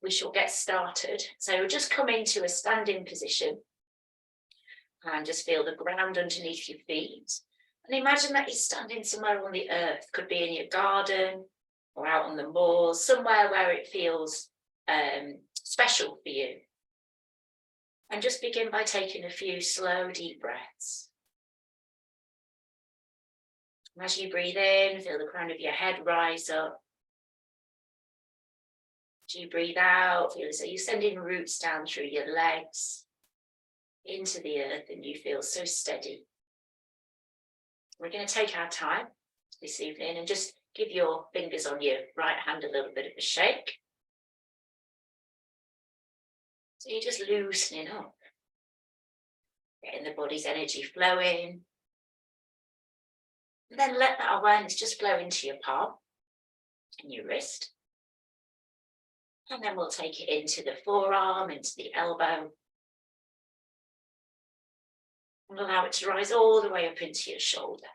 we shall get started. So just come into a standing position and just feel the ground underneath your feet. And imagine that you're standing somewhere on the earth, could be in your garden or out on the moors, somewhere where it feels special for you. And just begin by taking a few slow, deep breaths. And as you breathe in, feel the crown of your head rise up. As you breathe out, feel as though you're sending roots down through your legs into the earth, and you feel so steady. We're going to take our time this evening and just give your fingers on your right hand a little bit of a shake. So you're just loosening up, getting the body's energy flowing. And then let that awareness just flow into your palm and your wrist. And then we'll take it into the forearm, into the elbow. And allow it to rise all the way up into your shoulder.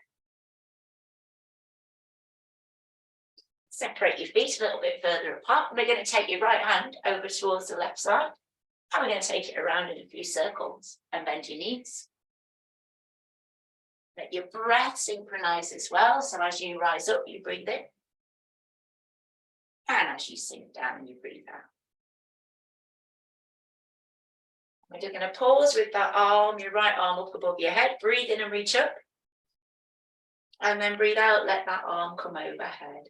Separate your feet a little bit further apart. And we're going to take your right hand over towards the left side. And we're going to take it around in a few circles and bend your knees. Let your breath synchronize as well. So as you rise up, you breathe in. And as you sink down, you breathe out. We're going to pause with that arm, your right arm up above your head. Breathe in and reach up. And then breathe out, let that arm come overhead.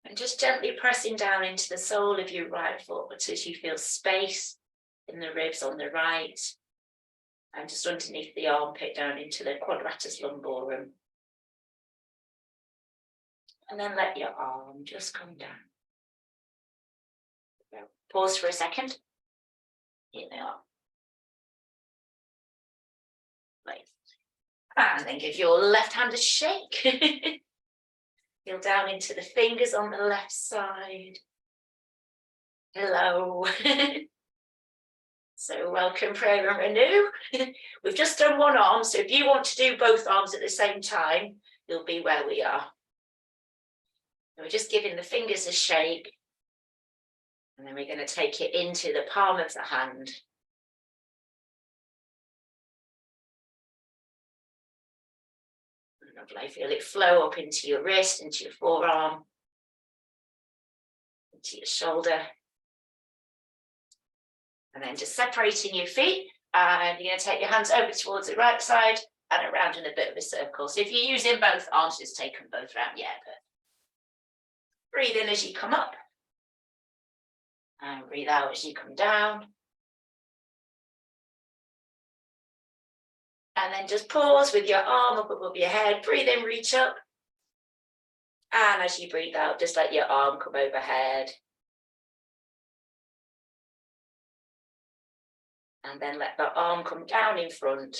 And just gently pressing down into the sole of your right foot as you feel space in the ribs on the right. And just underneath the armpit down into the quadratus lumborum. And then let your arm just come down. Pause for a second. Here they are. Right. And then give your left hand a shake. Feel down into the fingers on the left side. Hello. So welcome, prayer and renew. We've just done one arm, so if you want to do both arms at the same time, you'll be where we are. And we're just giving the fingers a shake. And then we're going to take it into the palm of the hand. Lovely. Feel it flow up into your wrist, into your forearm, into your shoulder. And then just separating your feet. And you're going to take your hands over towards the right side and around in a bit of a circle. So if you're using both arms, just take them both round. Yeah, but breathe in as you come up. And breathe out as you come down. And then just pause with your arm up above your head. Breathe in, reach up. And as you breathe out, just let your arm come overhead. And then let the arm come down in front.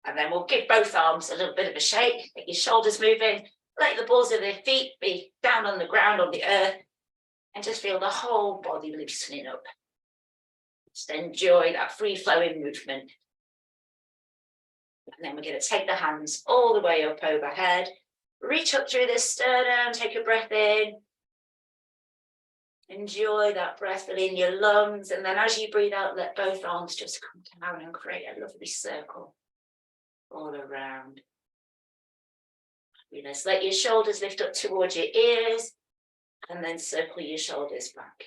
And then we'll give both arms a little bit of a shake. Let your shoulders move in. Let the balls of the feet be down on the ground, on the earth. And just feel the whole body loosening up. Just enjoy that free-flowing movement. And then we're going to take the hands all the way up overhead. Reach up through the sternum, take a breath in. Enjoy that breath in your lungs. And then as you breathe out, let both arms just come down and create a lovely circle all around. Fabulous. Let your shoulders lift up towards your ears. And then circle your shoulders back.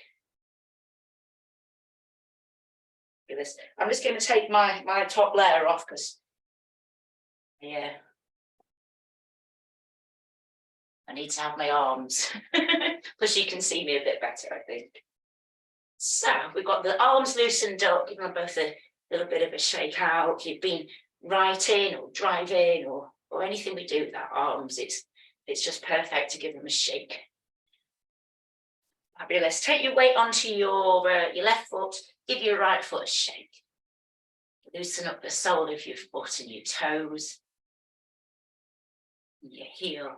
Fabulous. I'm just going to take my top layer off because, yeah, I need to have my arms. Plus you can see me a bit better, I think. So we've got the arms loosened up, giving them both a little bit of a shake out. If you've been writing or driving or anything we do with our arms, it's just perfect to give them a shake. Fabulous. Take your weight onto your left foot. Give your right foot a shake. Loosen up the sole of your foot and your toes. And your heel.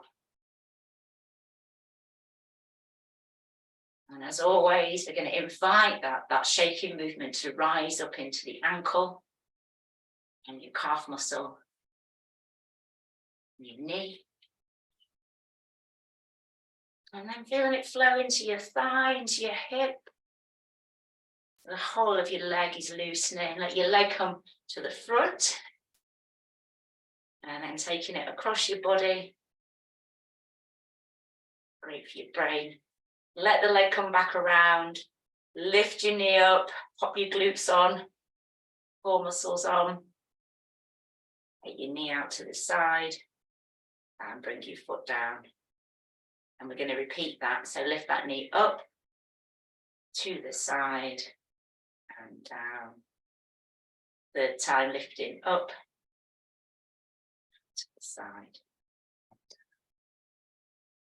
And as always, we're going to invite that shaking movement to rise up into the ankle and your calf muscle, and your knee, And then feeling it flow into your thigh, into your hip. The whole of your leg is loosening. Let your leg come to the front. And then taking it across your body. Great for your brain. Let the leg come back around. Lift your knee up. Pop your glutes on. Core muscles on. Take your knee out to the side. And bring your foot down. And we're going to repeat that. So lift that knee up. To the side. And down. Third time lifting up. To the side.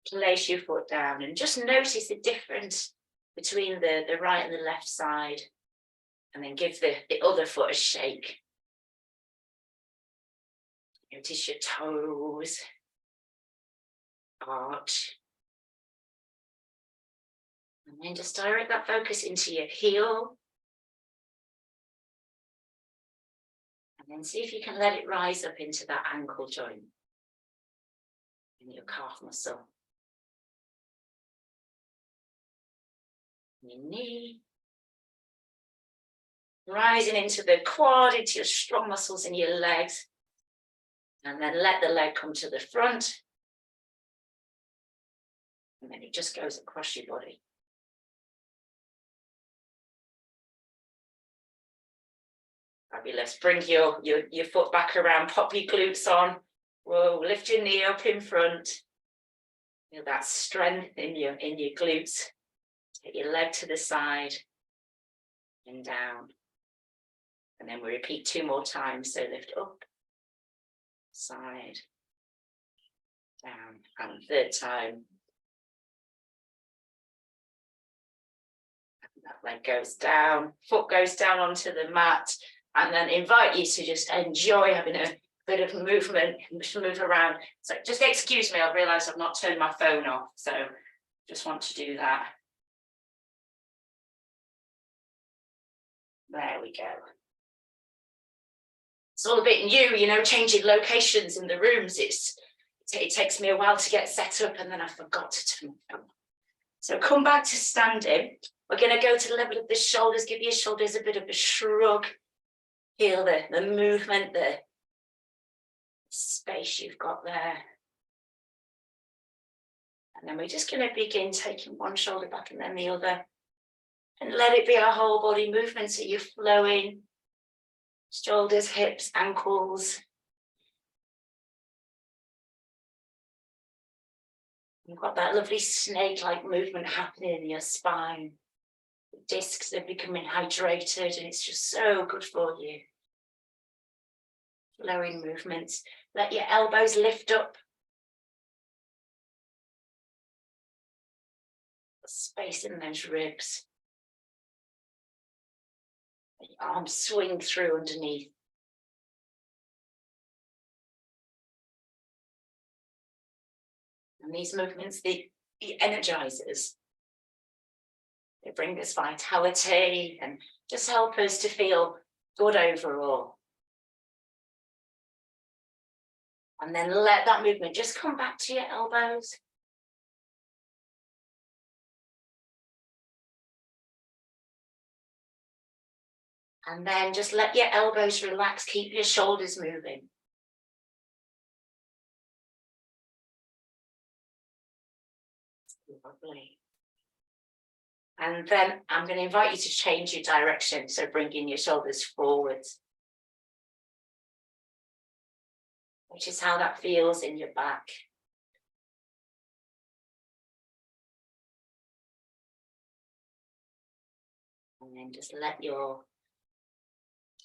Place your foot down and just notice the difference between the right and the left side, and then give the other foot a shake. Notice your toes, arch, and then just direct that focus into your heel, and then see if you can let it rise up into that ankle joint in your calf muscle. Your knee, rising into the quad, into your strong muscles in your legs, and then let the leg come to the front, and then it just goes across your body. Fabulous. Bring your foot back around, pop your glutes on. Whoa, lift your knee up in front. Feel that strength in your glutes. Take your leg to the side and down. And then we repeat 2 more times. So lift up, side, down, and third time. That leg goes down, foot goes down onto the mat, and then invite you to just enjoy having a bit of movement, move around. So just excuse me, I've realised I've not turned my phone off, so just want to do that. There we go. It's all a bit new, you know, changing locations in the rooms. It takes me a while to get set up, and then I forgot to turn my phone. So come back to standing. We're going to go to the level of the shoulders. Give your shoulders a bit of a shrug. Feel the movement, the space you've got there. And then we're just going to begin taking one shoulder back and then the other. And let it be a whole body movement, so you're flowing. Shoulders, hips, ankles. You've got that lovely snake-like movement happening in your spine. The discs are becoming hydrated, and it's just so good for you. Flowing movements. Let your elbows lift up. Space in those ribs. Let your arms swing through underneath. And these movements, the energizers. They bring us vitality and just help us to feel good overall. And then let that movement just come back to your elbows. And then just let your elbows relax, keep your shoulders moving. Lovely. And then I'm going to invite you to change your direction, so bringing your shoulders forwards. Which is how that feels in your back. And then just let your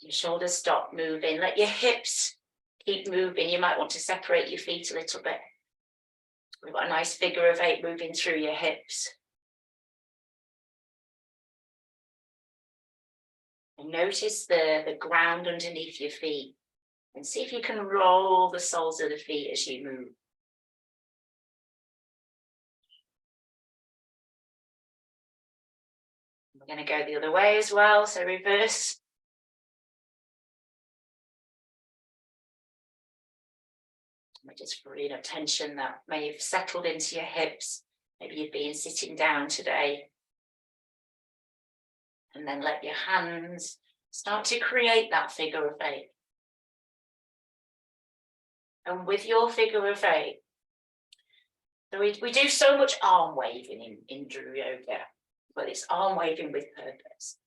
shoulders stop moving. Let your hips keep moving. You might want to separate your feet a little bit. We've got a nice figure of 8 moving through your hips. And notice the ground underneath your feet. And see if you can roll the soles of the feet as you move. We're going to go the other way as well, so reverse. We're just freeing up tension that may have settled into your hips. Maybe you've been sitting down today. And then let your hands start to create that figure of 8. And with your figure of 8, so we do so much arm waving in Drew Yoga, but it's arm waving with purpose.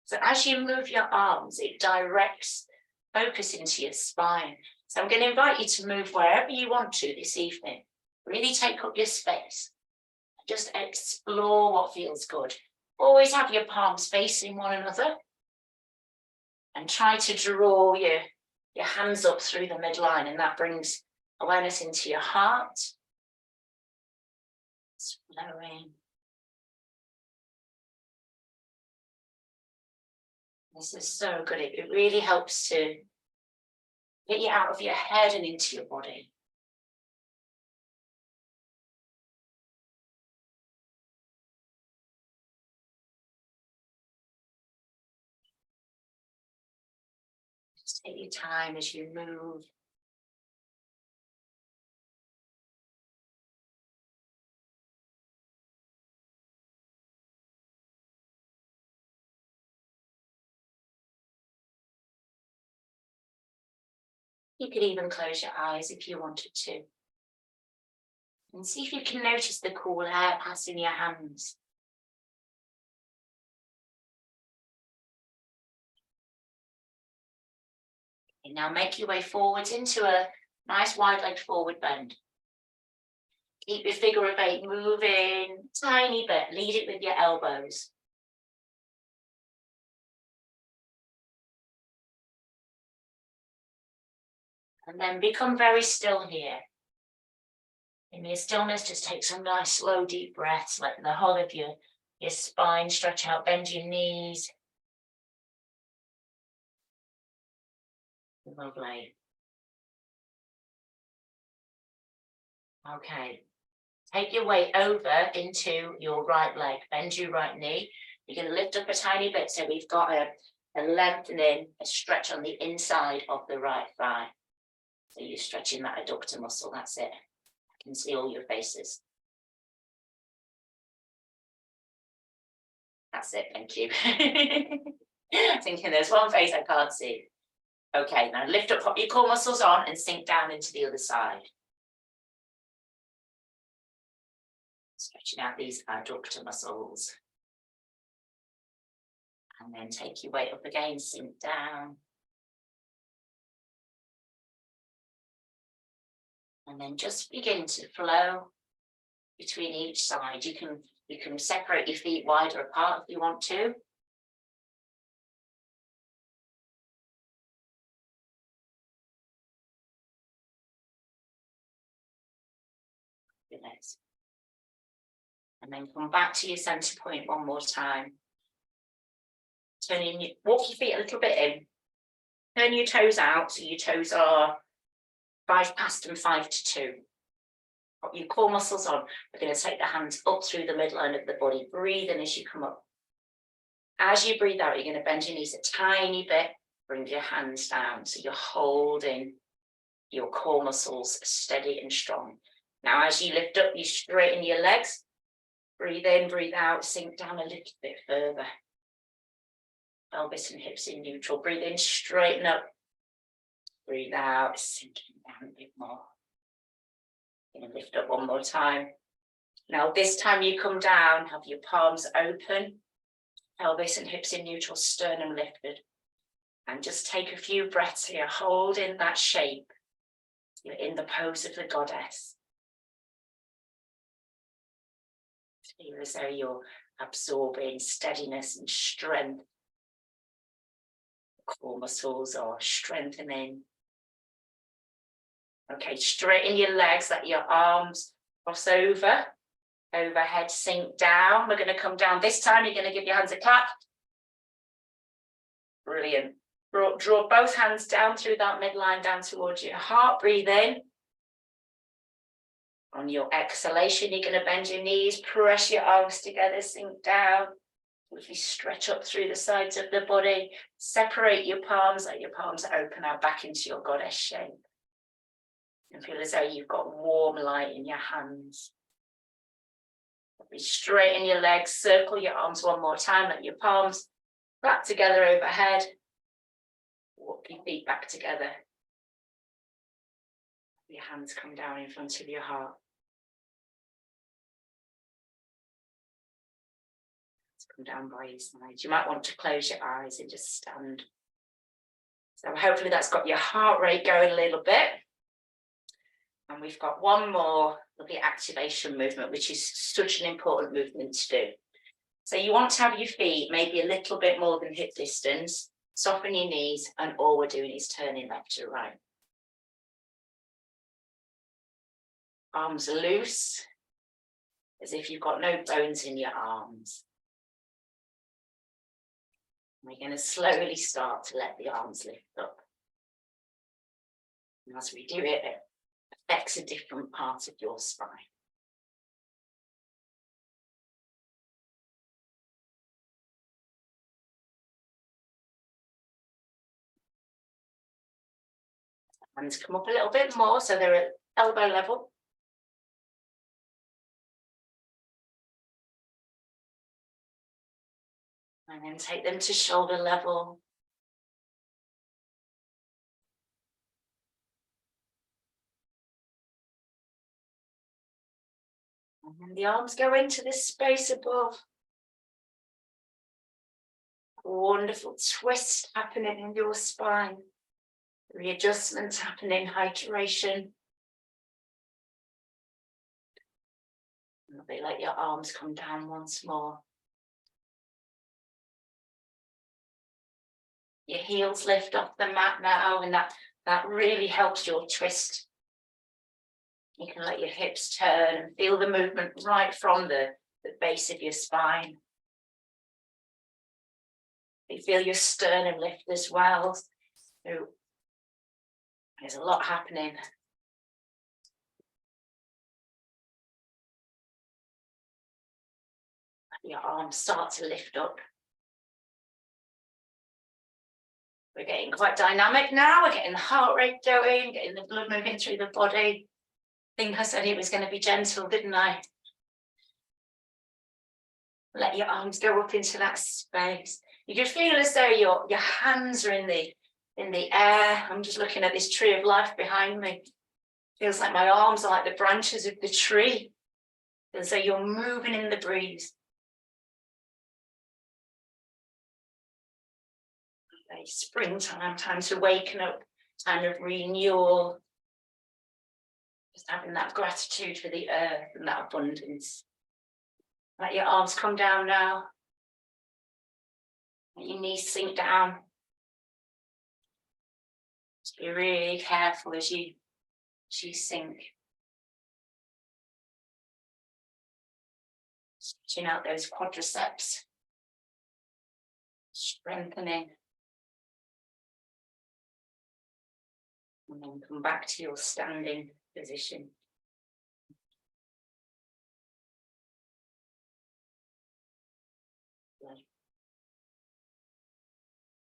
So as you move your arms, it directs focus into your spine. So I'm going to invite you to move wherever you want to this evening. Really take up your space. Just explore what feels good. Always have your palms facing one another. And try to draw your hands up through the midline, and that brings awareness into your heart. Slowing. This is so good. It really helps to get you out of your head and into your body. Just take your time as you move. You could even close your eyes if you wanted to. And see if you can notice the cool air passing your hands. And now make your way forwards into a nice wide-legged forward bend. Keep your figure of 8 moving, tiny bit, lead it with your elbows. And then become very still here. In your stillness, just take some nice, slow, deep breaths, letting the whole of your spine stretch out, bend your knees. Lovely. Okay. Take your weight over into your right leg, bend your right knee. You're going to lift up a tiny bit, so we've got a lengthening, a stretch on the inside of the right thigh. So you're stretching that adductor muscle, that's it. I can see all your faces. That's it, thank you. Thinking there's one face I can't see. Okay, now lift up, pop your core muscles on and sink down into the other side. Stretching out these adductor muscles. And then take your weight up again, sink down. And then just begin to flow between each side. You can separate your feet wider apart if you want to. And then come back to your center point one more time. Walk your feet a little bit in. Turn your toes out, so your toes are 5 past and 5 to 2. Put your core muscles on. We're going to take the hands up through the midline of the body. Breathe in as you come up. As you breathe out, you're going to bend your knees a tiny bit. Bring your hands down, so you're holding your core muscles steady and strong. Now, as you lift up, you straighten your legs. Breathe in, breathe out, sink down a little bit further. Pelvis and hips in neutral. Breathe in, straighten up. Breathe out, sinking down a bit more. Going to lift up one more time. Now, this time you come down, have your palms open. Pelvis and hips in neutral, sternum lifted. And just take a few breaths here, holding that shape. You're in the pose of the goddess. Feel as though you're absorbing steadiness and strength. Core muscles are strengthening. Okay, straighten your legs, let your arms cross over. Overhead, sink down. We're going to come down. This time you're going to give your hands a clap. Brilliant. Draw both hands down through that midline, down towards your heart. Breathe in. On your exhalation, you're going to bend your knees, press your arms together, sink down. If you stretch up through the sides of the body, separate your palms, let your palms open out back into your goddess shape. And feel as though you've got warm light in your hands. Straighten your legs, circle your arms one more time, let your palms back together overhead. Walk your feet back together. Your hands come down in front of your heart. Come down by your side. You might want to close your eyes and just stand. So hopefully that's got your heart rate going a little bit. And we've got one more lovely activation movement, which is such an important movement to do. So you want to have your feet maybe a little bit more than hip distance, soften your knees, and all we're doing is turning left to right. Arms are loose, as if you've got no bones in your arms. We're going to slowly start to let the arms lift up. And as we do it, it affects a different part of your spine. Hands come up a little bit more so they're at elbow level. And then take them to shoulder level. And then the arms go into the space above. Wonderful twist happening in your spine. Readjustments happening, hydration. They let your arms come down once more. Your heels lift off the mat now, and that really helps your twist. You can let your hips turn and feel the movement right from the base of your spine. You feel your sternum lift as well. So there's a lot happening. Your arms start to lift up. We're getting quite dynamic now. We're getting the heart rate going, getting the blood moving through the body. I think I said it was going to be gentle, didn't I? Let your arms go up into that space. You can feel as though your hands are in the air. I'm just looking at this tree of life behind me. Feels like my arms are like the branches of the tree. Feels as though you're moving in the breeze. Springtime, time to waken up, time of renewal. Just having that gratitude for the earth and that abundance. Let your arms come down now. Let your knees sink down. Just be really careful as you sink. Stretching out those quadriceps. Strengthening. And then come back to your standing position.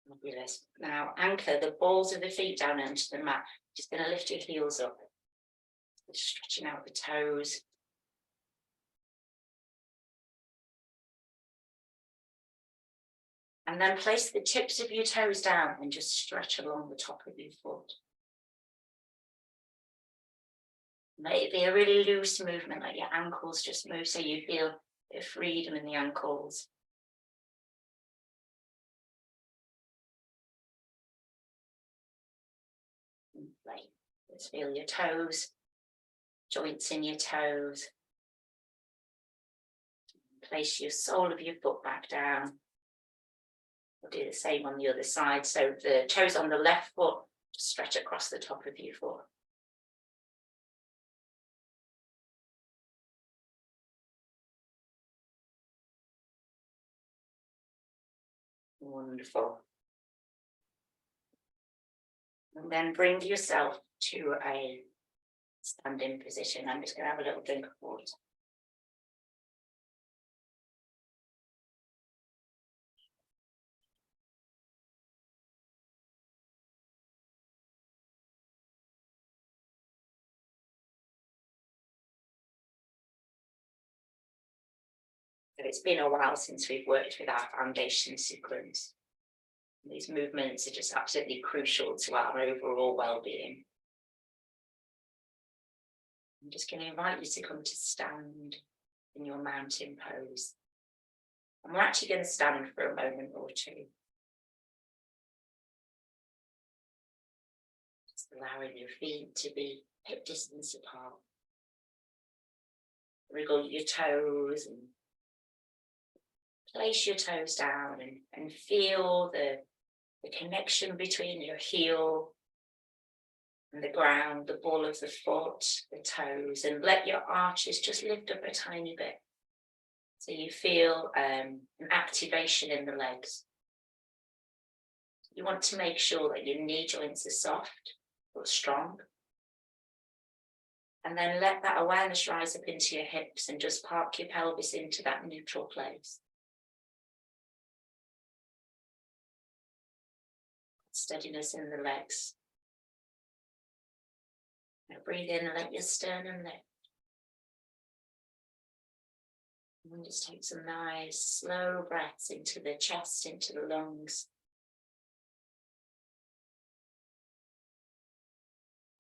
Fabulous. Now anchor the balls of the feet down onto the mat. Just going to lift your heels up. Just stretching out the toes. And then place the tips of your toes down and just stretch along the top of your foot. May it be a really loose movement, like your ankles just move so you feel a bit of freedom in the ankles. Right. Let's feel your toes, joints in your toes. Place your sole of your foot back down. We'll do the same on the other side. So the toes on the left foot, stretch across the top of your foot. Wonderful. And then bring yourself to a standing position. I'm just going to have a little drink of water. So it's been a while since we've worked with our foundation sequence. These movements are just absolutely crucial to our overall well-being. I'm just going to invite you to come to stand in your mountain pose. And we're actually going to stand for a moment or two. Just allowing your feet to be hip distance apart. Wriggle your toes and place your toes down and feel the connection between your heel and the ground, the ball of the foot, the toes, and let your arches just lift up a tiny bit. So you feel an activation in the legs. You want to make sure that your knee joints are soft but strong. And then let that awareness rise up into your hips and just park your pelvis into that neutral place. Steadiness in the legs. Now breathe in and let your sternum lift. And just take some nice slow breaths into the chest, into the lungs.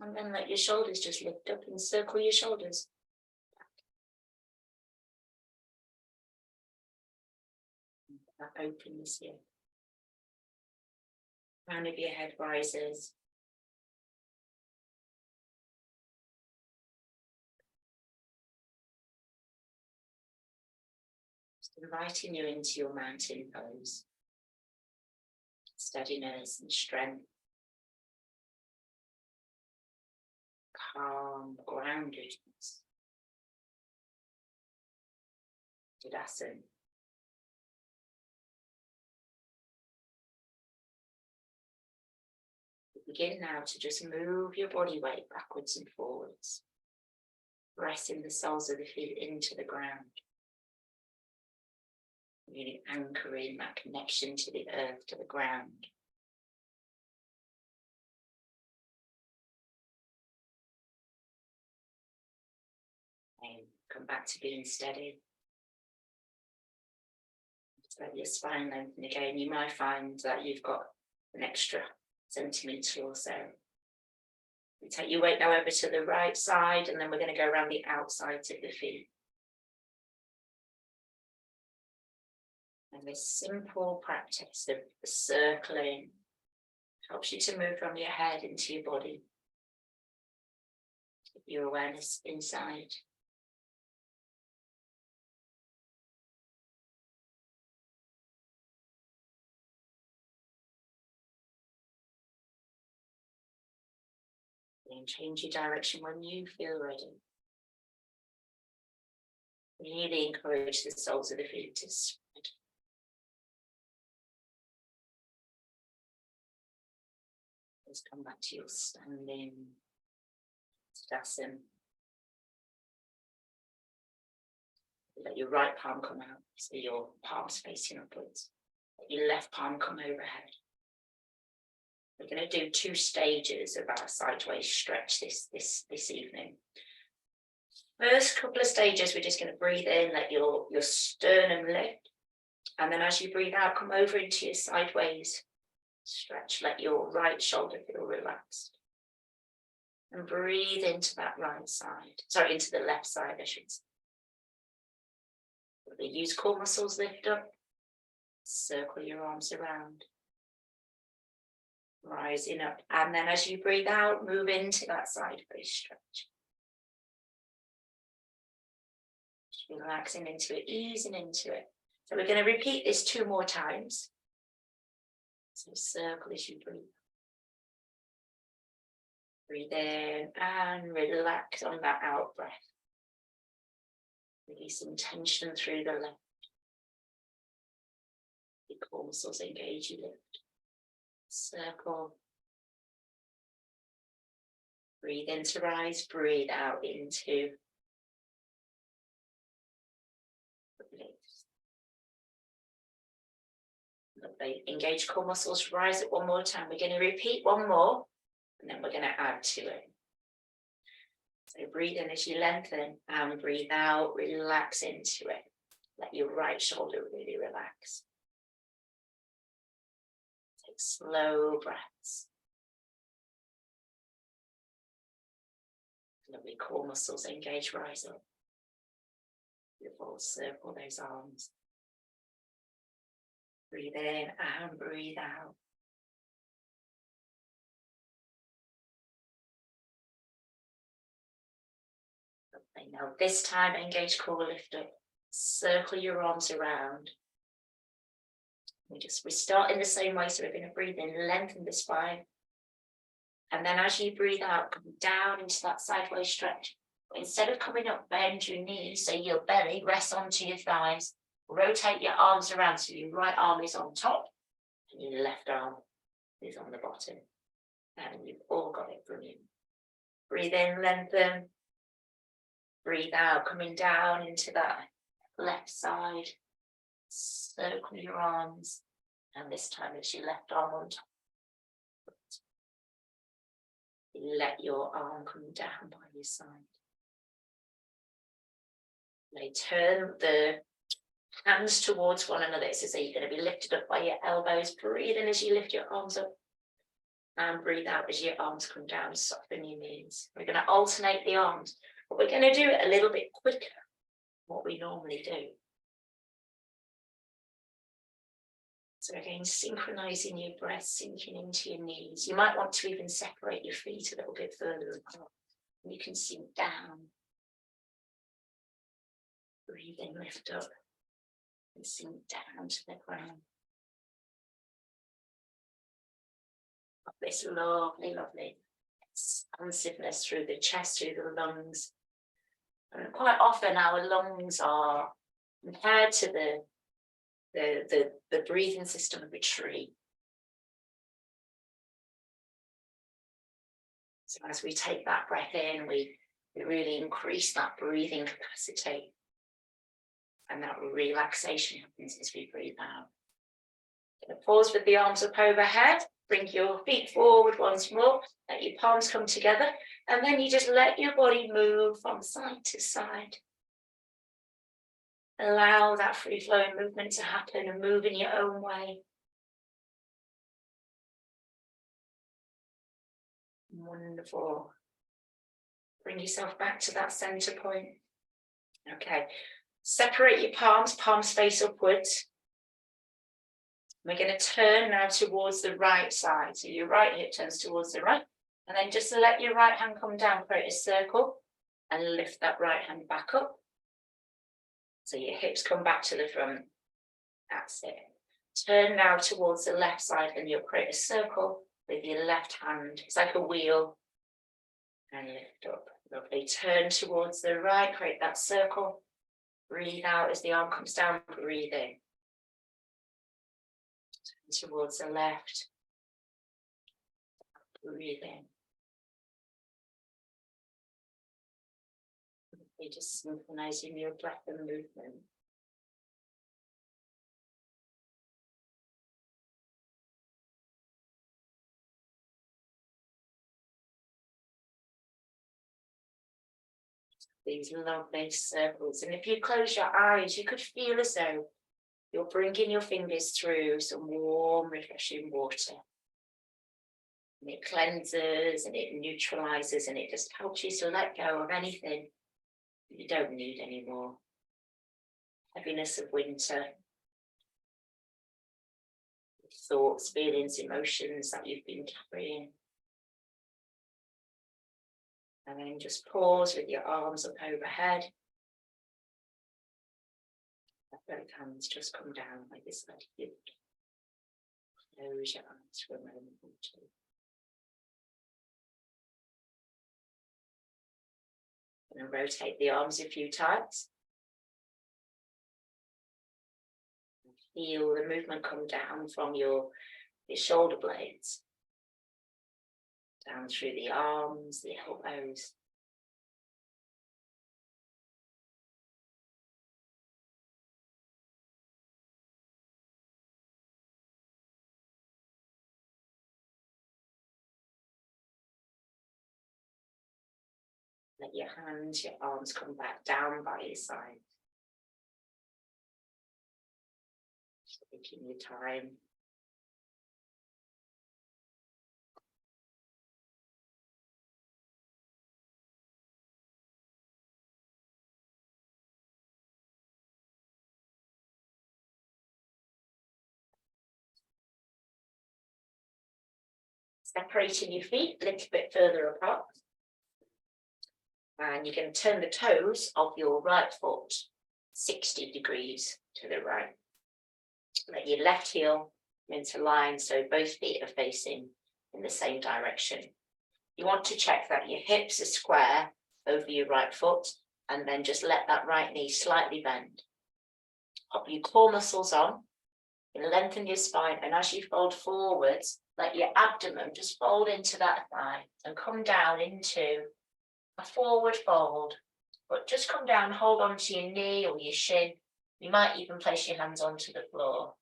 And then let your shoulders just lift up and circle your shoulders. That opens here. Crown of your head rises. Just inviting you into your mountain pose. Steadiness and strength. Calm, groundedness. Tadasana. Begin now to just move your body weight backwards and forwards, pressing the soles of the feet into the ground. Really anchoring that connection to the earth, to the ground. And come back to being steady. Just let your spine lengthen again. You might find that you've got an extra centimetre or so. You take your weight now over to the right side, and then we're going to go around the outsides of the feet. And this simple practice of circling helps you to move from your head into your body. Keep your awareness inside. And change your direction when you feel ready. Really encourage the soles of the feet to spread. Just come back to your standing Tadasana. Let your right palm come out, so your palm's facing upwards. Let your left palm come overhead. We're going to do 2 stages of our sideways stretch this evening. First couple of stages, we're just going to breathe in, let your sternum lift. And then as you breathe out, come over into your sideways stretch. Let your right shoulder feel relaxed. And breathe into that right side. Sorry, into the left side, I should say. Use core muscles, lift up. Circle your arms around. Rising up. And then as you breathe out, move into that sideways stretch. Just relaxing into it, easing into it. So we're going to repeat this 2 more times. So circle as you breathe. Breathe in and relax on that out breath. Release some tension through the left. The core muscles engage, you lift. Circle. Breathe in to rise, breathe out into release. Lovely. Engage core muscles, rise it one more time. We're going to repeat 1 more, and then we're going to add to it. So breathe in as you lengthen and breathe out, relax into it. Let your right shoulder really relax. Take slow breaths. Lovely core muscles engage, rise up. Beautiful, circle those arms. Breathe in and breathe out. Lovely. Now this time engage core, lift up. Circle your arms around. We start in the same way, so we're going to breathe in, lengthen the spine. And then as you breathe out, come down into that sideways stretch. But instead of coming up, bend your knees, so your belly rests onto your thighs. Rotate your arms around, so your right arm is on top, and your left arm is on the bottom. And you've all got it, brilliant. Breathe in, lengthen. Breathe out, coming down into that left side. Circle your arms, and this time it's your left arm on top. Let your arm come down by your side. Now turn the hands towards one another. So you're going to be lifted up by your elbows. Breathe in as you lift your arms up, and breathe out as your arms come down. Soften your knees. We're going to alternate the arms, but we're going to do it a little bit quicker than what we normally do. So again, synchronizing your breath, sinking into your knees. You might want to even separate your feet a little bit further apart. You can sink down. Breathe in, lift up, and sink down to the ground. This lovely, lovely expansiveness through the chest, through the lungs. And quite often our lungs are compared to the breathing system of a tree. So as we take that breath in, we really increase that breathing capacity. And that relaxation happens as we breathe out. Pause with the arms up overhead. Bring your feet forward once more. Let your palms come together. And then you just let your body move from side to side. Allow that free-flowing movement to happen and move in your own way. Wonderful. Bring yourself back to that center point. Okay. Separate your palms, palms face upwards. We're going to turn now towards the right side. So your right hip turns towards the right. And then just let your right hand come down, create a circle, and lift that right hand back up. So your hips come back to the front. That's it. Turn now towards the left side, and you'll create a circle with your left hand. It's like a wheel. And lift up. Lovely. Turn towards the right, create that circle. Breathe out as the arm comes down, breathe in. Turn towards the left. Breathe in. You're just synchronizing your breath and movement. These lovely circles. And if you close your eyes, you could feel as though you're bringing your fingers through some warm, refreshing water. And it cleanses and it neutralizes and it just helps you to let go of anything you don't need anymore. Heaviness of winter. Thoughts, feelings, emotions that you've been carrying. And then just pause with your arms up overhead. Let both hands just come down like this. Let you close your eyes for a moment or two. And rotate the arms a few times. Feel the movement come down from your shoulder blades. Down through the arms, the elbows. Let your hands, your arms come back down by your side. Taking your time. Separating your feet a little bit further apart. And you're going to turn the toes of your right foot 60 degrees to the right. Let your left heel into line so both feet are facing in the same direction. You want to check that your hips are square over your right foot, and then just let that right knee slightly bend. Pop your core muscles on, and lengthen your spine, and as you fold forwards, let your abdomen just fold into that thigh and come down into a forward fold, but just come down, hold on to your knee or your shin. You might even place your hands onto the floor.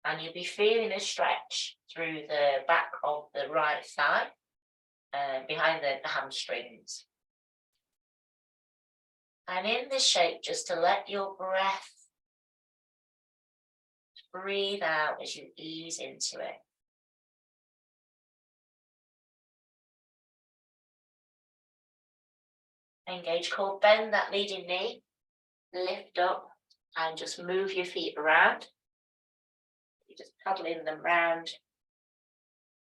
And you'll be feeling a stretch through the back of the right thigh, behind the hamstrings. And in this shape, just to let your breath breathe out as you ease into it. Engage core, bend that leading knee, lift up and just move your feet around. You're just paddling them round.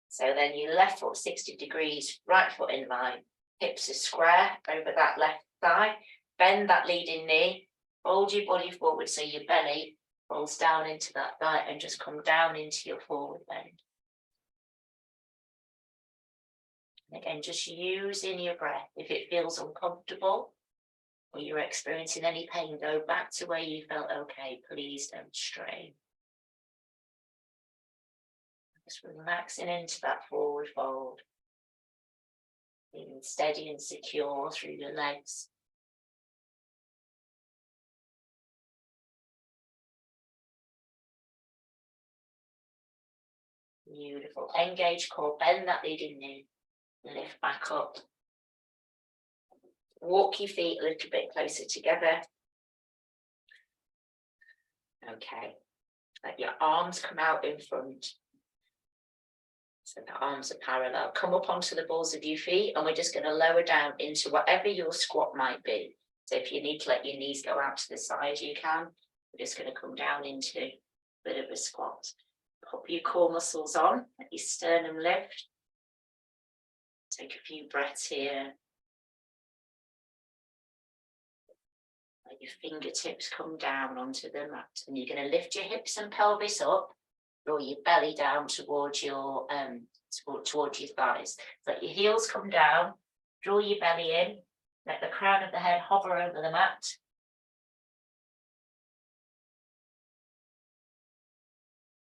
So then your left foot 60 degrees, right foot in line, hips are square over that left thigh, bend that leading knee, fold your body forward so your belly rolls down into that thigh and just come down into your forward bend. And again, just using your breath. If it feels uncomfortable or you're experiencing any pain, go back to where you felt okay. Please don't strain. Just relaxing into that forward fold. Feeling steady and secure through your legs. Beautiful. Engage core, bend that leading knee. Lift back up. Walk your feet a little bit closer together. Okay. Let your arms come out in front. So the arms are parallel. Come up onto the balls of your feet, and we're just going to lower down into whatever your squat might be. So if you need to let your knees go out to the side, you can. We're just going to come down into a bit of a squat. Pop your core muscles on, let your sternum lift. Take a few breaths here. Let your fingertips come down onto the mat, and you're going to lift your hips and pelvis up. Draw your belly down towards your towards your thighs. Let your heels come down. Draw your belly in. Let the crown of the head hover over the mat.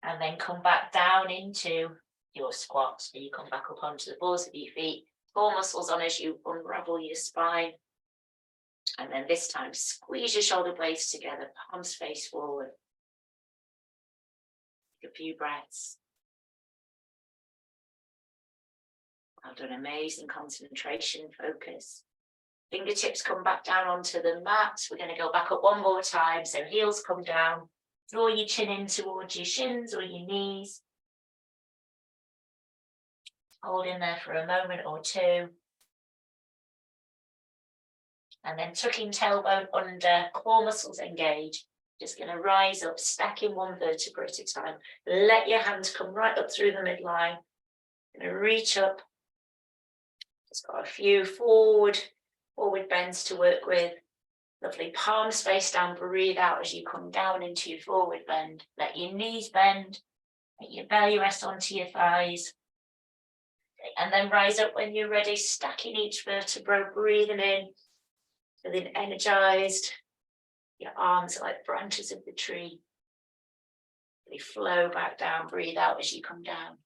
And then come back down into your squat. So you come back up onto the balls of your feet. Core muscles on as you unravel your spine. And then this time, squeeze your shoulder blades together, palms face forward. Take a few breaths. Well done, amazing concentration, focus. Fingertips come back down onto the mat. We're going to go back up one more time. So heels come down. Draw your chin in towards your shins or your knees. Hold in there for a moment or two. And then tucking tailbone under, core muscles engage. Just going to rise up, stacking one vertebra at a time. Let your hands come right up through the midline. Going to reach up. Just got a few forward bends to work with. Lovely, palms face down, breathe out as you come down into your forward bend. Let your knees bend, let your belly rest onto your thighs. And then rise up when you're ready, stacking each vertebra, breathing in, feeling energized. Your arms are like branches of the tree. They flow back down, breathe out as you come down.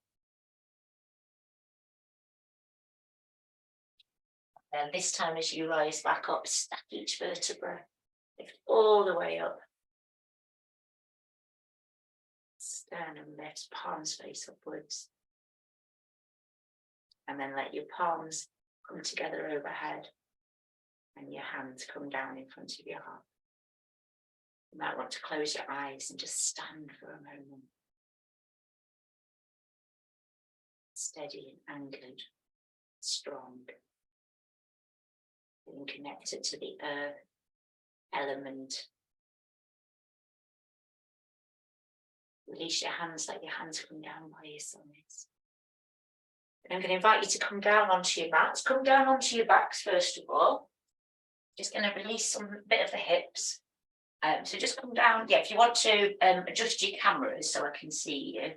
And this time as you rise back up, stack each vertebra, lift all the way up. Sternum lifts, palms face upwards. And then let your palms come together overhead and your hands come down in front of your heart. You might want to close your eyes and just stand for a moment. Steady and anchored, strong. Being connected to the earth element. Release your hands, let your hands come down by your sides. And I'm going to invite you to come down onto your mats. Come down onto your backs first of all. Just going to release some bit of the hips. So just come down. Yeah, if you want to adjust your cameras so I can see you.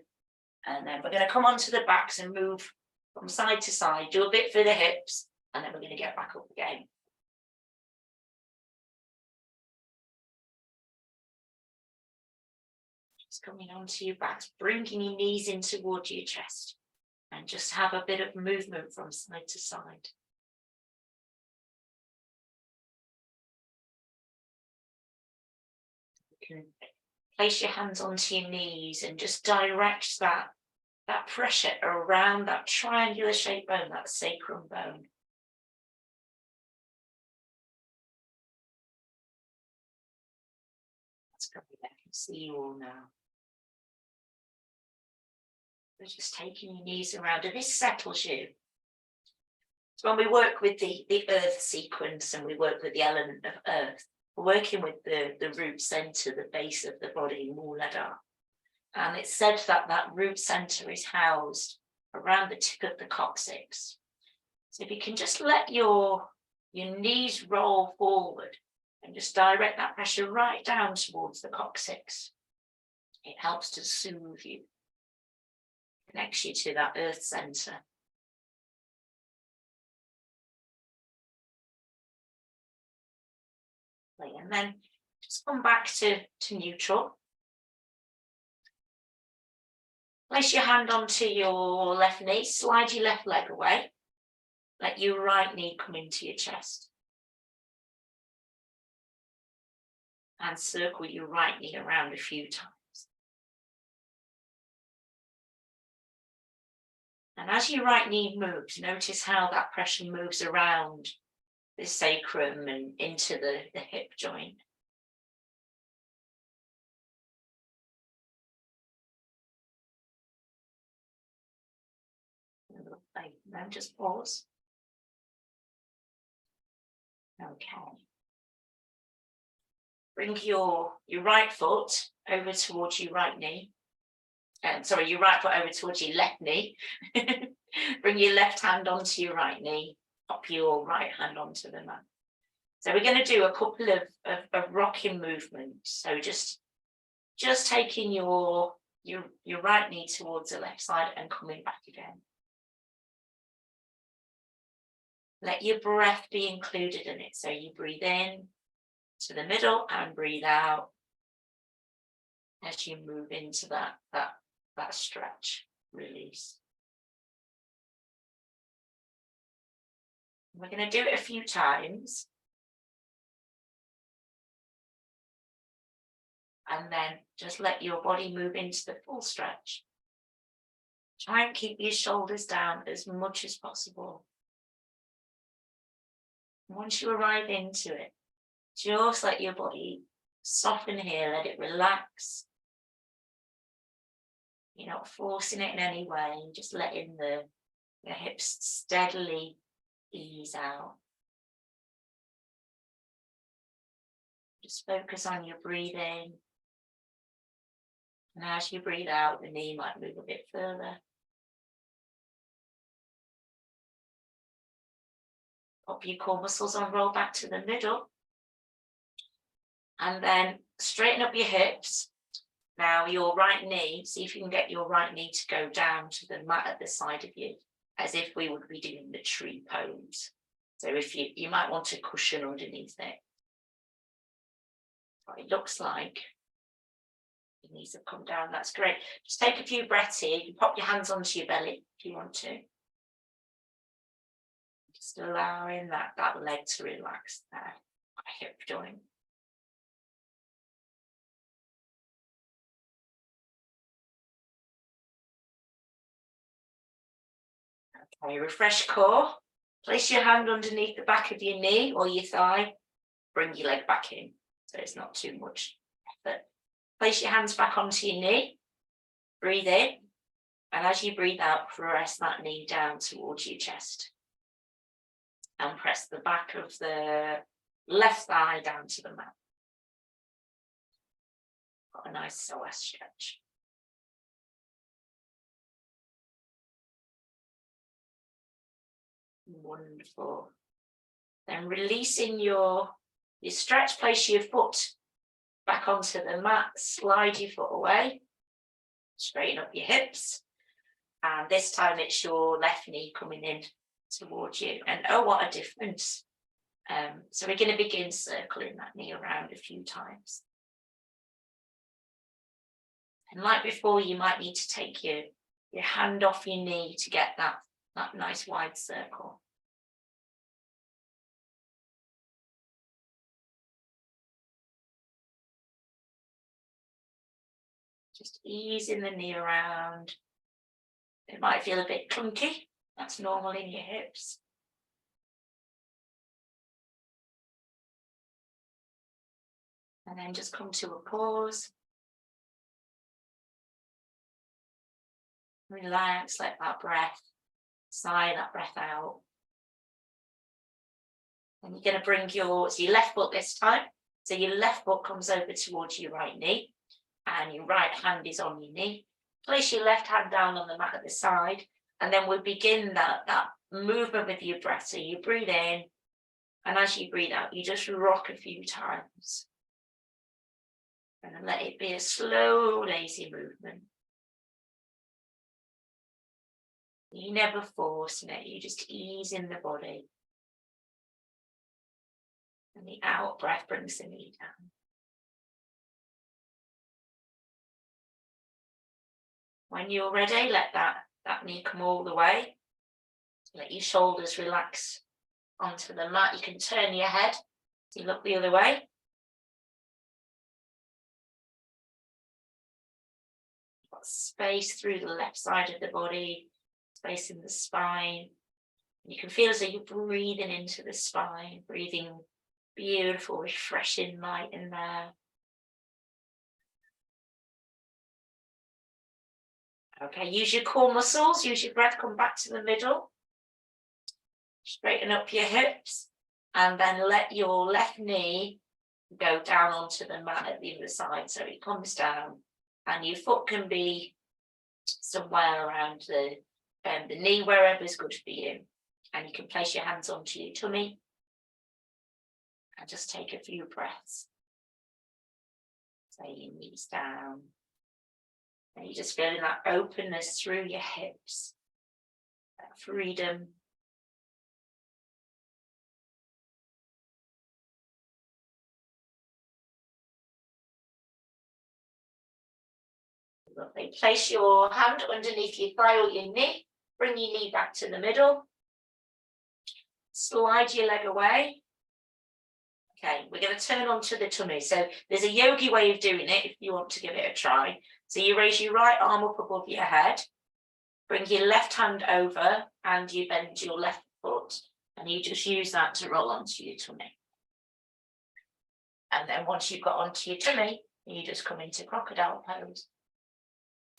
And then we're going to come onto the backs and move from side to side. Do a bit for the hips, and then we're going to get back up again. Just coming onto your backs, bringing your knees in towards your chest, and just have a bit of movement from side to side. You can place your hands onto your knees and just direct that pressure around that triangular shaped bone, that sacrum bone. That's great. I can see you all now. So just taking your knees around, and this settles you. So when we work with the earth sequence and we work with the element of earth, we're working with the root center, the base of the body, Muladhara. And it's said that that root center is housed around the tip of the coccyx. So if you can just let your knees roll forward and just direct that pressure right down towards the coccyx, it helps to soothe you, connects you to that earth center. And then just come back to neutral. Place your hand onto your left knee, slide your left leg away. Let your right knee come into your chest. And circle your right knee around a few times. And as your right knee moves, notice how that pressure moves around the sacrum and into the hip joint. Then just pause. Okay. Bring your right foot over towards your right knee. Sorry, your right foot over towards your left knee. Bring your left hand onto your right knee. Pop your right hand onto the mat. So we're going to do a couple of rocking movements. So just taking your right knee towards the left side and coming back again. Let your breath be included in it. So you breathe in to the middle and breathe out as you move into that stretch, release. We're going to do it a few times. And then just let your body move into the full stretch. Try and keep your shoulders down as much as possible. Once you arrive into it, just let your body soften here, let it relax. You're not forcing it in any way, just letting the hips steadily ease out. Just focus on your breathing. And as you breathe out, the knee might move a bit further. Pop your core muscles on, roll back to the middle. And then straighten up your hips. Now your right knee, see if you can get your right knee to go down to the mat at the side of you, as if we would be doing the tree pose. So if you might want to cushion underneath it. What it looks like. Your knees have come down, that's great. Just take a few breaths here. You can pop your hands onto your belly if you want to. Just allowing that leg to relax there, hip joint. Okay, refresh core. Place your hand underneath the back of your knee or your thigh. Bring your leg back in, so it's not too much effort. Place your hands back onto your knee, breathe in, and as you breathe out, press that knee down towards your chest. And press the back of the left thigh down to the mat. Got a nice psoas stretch. Wonderful. Then releasing your stretch, place your foot back onto the mat, slide your foot away, straighten up your hips, and this time it's your left knee coming in towards you. And oh, what a difference. So we're going to begin circling that knee around a few times. And like before, you might need to take your hand off your knee to get that nice wide circle. Just easing the knee around. It might feel a bit clunky. That's normal in your hips. And then just come to a pause. Relax, let that breath, sigh that breath out. And you're going to bring your left foot this time. So your left foot comes over towards your right knee and your right hand is on your knee. Place your left hand down on the mat at the side, and then we'll begin that movement with your breath. So you breathe in, and as you breathe out, you just rock a few times. And then let it be a slow, lazy movement. You never force it, you just ease in the body. And the out breath brings the knee down. When you're ready, let that knee come all the way. Let your shoulders relax onto the mat. You can turn your head to look the other way. Got space through the left side of the body, space in the spine. You can feel as though you're breathing into the spine, breathing beautiful, refreshing light in there. Okay, use your core muscles, use your breath, come back to the middle. Straighten up your hips and then let your left knee go down onto the mat at the other side. So it comes down and your foot can be somewhere around the knee, wherever is good for you. And you can place your hands onto your tummy and just take a few breaths. So your knees down. And you're just feeling that openness through your hips, that freedom. Lovely. Place your hand underneath your thigh or your knee. Bring your knee back to the middle. Slide your leg away. Okay, we're going to turn onto the tummy. So there's a yogi way of doing it if you want to give it a try. So you raise your right arm up above your head, bring your left hand over and you bend your left foot and you just use that to roll onto your tummy. And then once you've got onto your tummy, you just come into crocodile pose.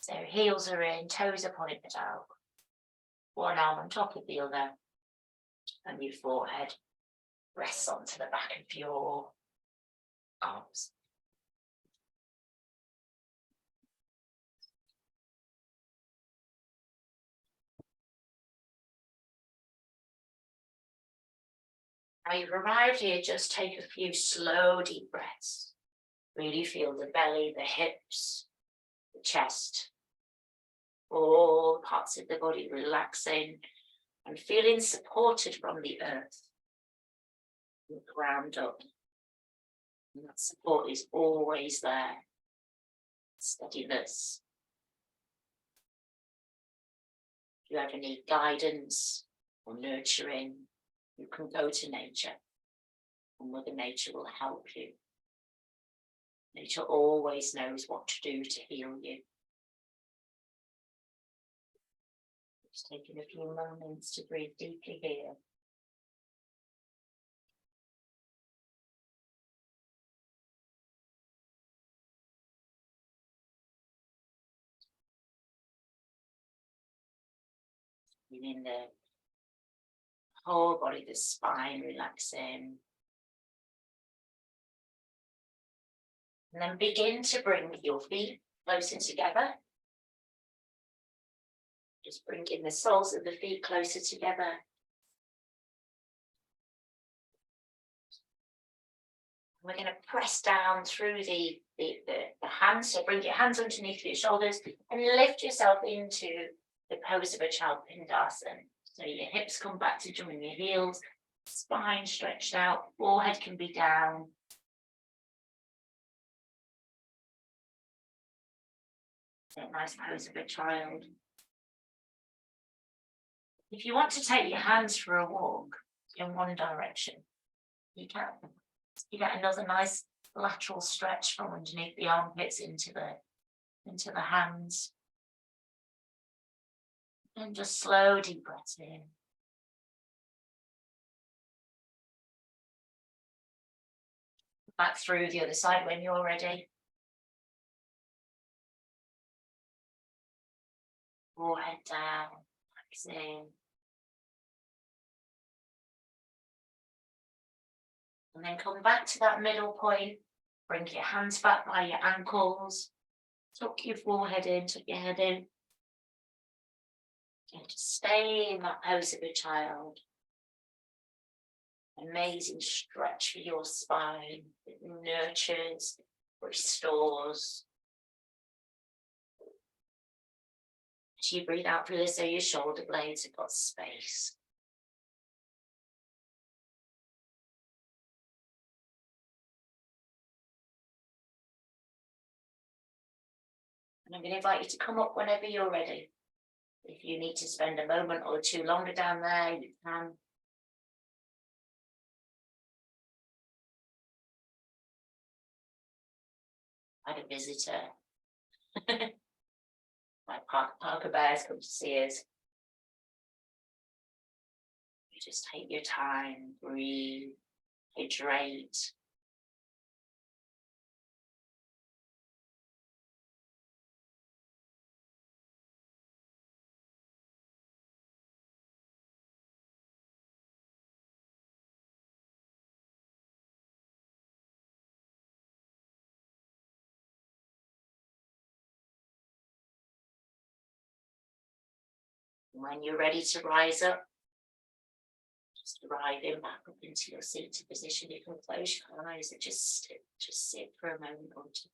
So heels are in, toes are pointed out, one arm on top of the other, and your forehead rests onto the back of your arms. Now you've arrived here, just take a few slow, deep breaths. Really feel the belly, the hips, the chest, all parts of the body relaxing and feeling supported from the earth, from the ground up. And that support is always there. Steadiness. If you ever need guidance or nurturing, you can go to nature, and Mother Nature will help you. Nature always knows what to do to heal you. Just taking a few moments to breathe deeply here. Feeling the whole body, the spine relaxing. And then begin to bring your feet closer together. Just bringing the soles of the feet closer together. We're going to press down through the hands. So bring your hands underneath your shoulders and lift yourself into the pose of a child Pindasana. So your hips come back to join your heels, spine stretched out, forehead can be down. A nice pose of a child. If you want to take your hands for a walk in one direction, you can. You get another nice lateral stretch from underneath the armpits into the hands. And just slow deep breaths in. Back through the other side when you're ready. Forehead down, relaxing. And then come back to that middle point. Bring your hands back by your ankles. Tuck your forehead in, tuck your head in. And just stay in that pose of a child. Amazing stretch for your spine. It nurtures, restores. As you breathe out through this, so your shoulder blades have got space. And I'm going to invite you to come up whenever you're ready. If you need to spend a moment or two longer down there, you can. I had a visitor. My Parker Bears come to see us. You just take your time, breathe, hydrate. When you're ready to rise up, just arriving back up into your seated position, you can close your eyes and just sit for a moment or two.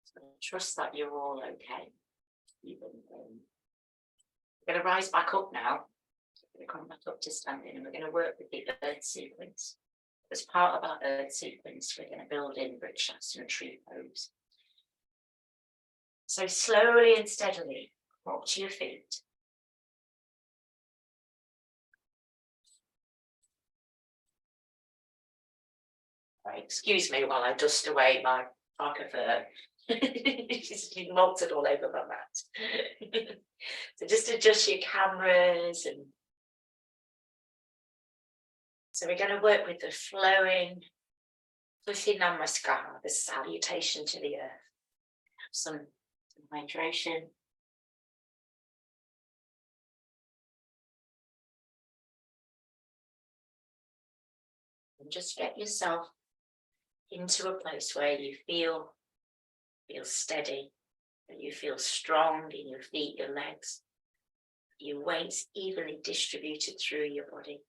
So trust that you're all okay. We're going to rise back up now. We're going to come back up to standing and we're going to work with the earth sequence. As part of our earth sequence, we're going to build in Vrikshasana tree pose. So slowly and steadily, walk to your feet. Right, excuse me while I dust away my Parker fur. It's been melted all over my mat. So just adjust your cameras. And so we're going to work with the flowing Tusi Namaskar, the salutation to the earth. Some hydration. And just get yourself into a place where you feel steady, that you feel strong in your feet, your legs, your weight's evenly distributed through your body.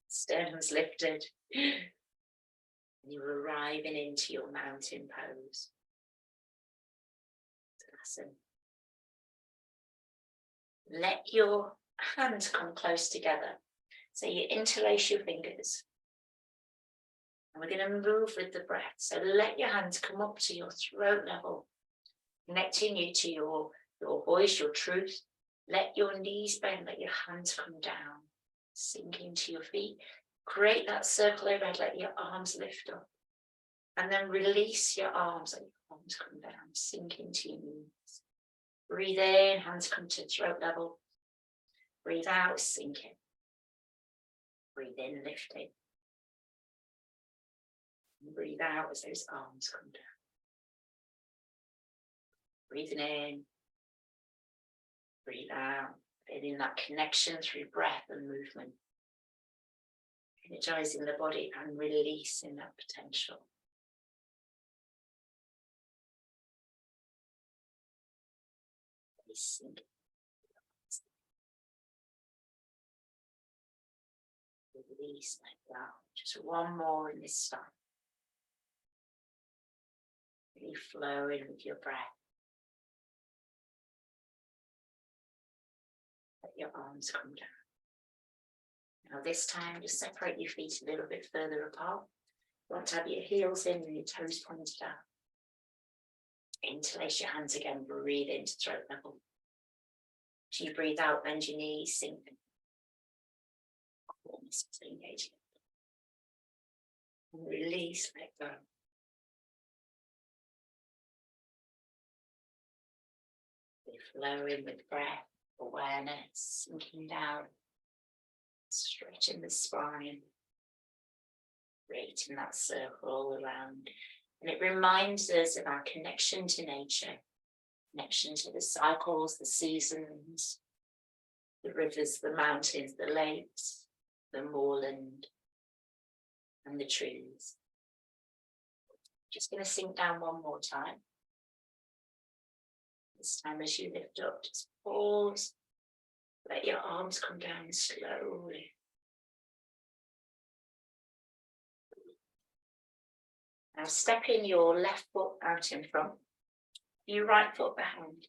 Sternum's lifted. And you're arriving into your mountain pose. Awesome. Let your hands come close together. So you interlace your fingers. And we're going to move with the breath. So let your hands come up to your throat level, connecting you to your voice, your truth. Let your knees bend, let your hands come down, sink into your feet. Create that circle overhead, let your arms lift up. And then release your arms, let your arms come down, sink into your knees. Breathe in, hands come to throat level. Breathe out, sinking. Breathe in, lifting. And breathe out as those arms come down. Breathing in, breathe out, feeling that connection through breath and movement. Energizing the body and releasing that potential. Releasing. Release like that. Just one more in this time. Really flowing with your breath. Let your arms come down. Now this time, just separate your feet a little bit further apart. You want to have your heels in and your toes pointed out. Interlace your hands again, breathe into throat level. As you breathe out, bend your knees, sink. Engage. And release, let go. Flowing with breath, awareness, sinking down, stretching the spine, creating that circle all around. And it reminds us of our connection to nature, connection to the cycles, the seasons, the rivers, the mountains, the lakes, the moorland, and the trees. Just going to sink down one more time. This time as you lift up, just pause. Let your arms come down slowly. Now stepping your left foot out in front, your right foot behind.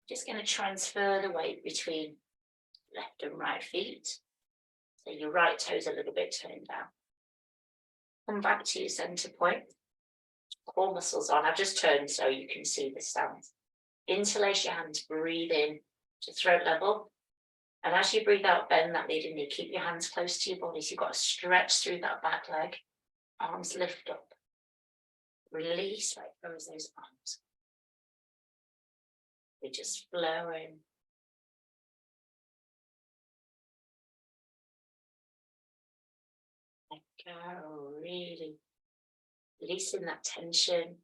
Just going to transfer the weight between left and right feet. So your right toes a little bit turned down. Come back to your center point. Core muscles on. I've just turned so you can see the stance. Interlace your hands, breathe in to throat level. And as you breathe out, bend that leading knee. Keep your hands close to your body. So you've got to stretch through that back leg. Arms lift up. Release, let go of those arms. We're just flowing. Let go, really releasing that tension.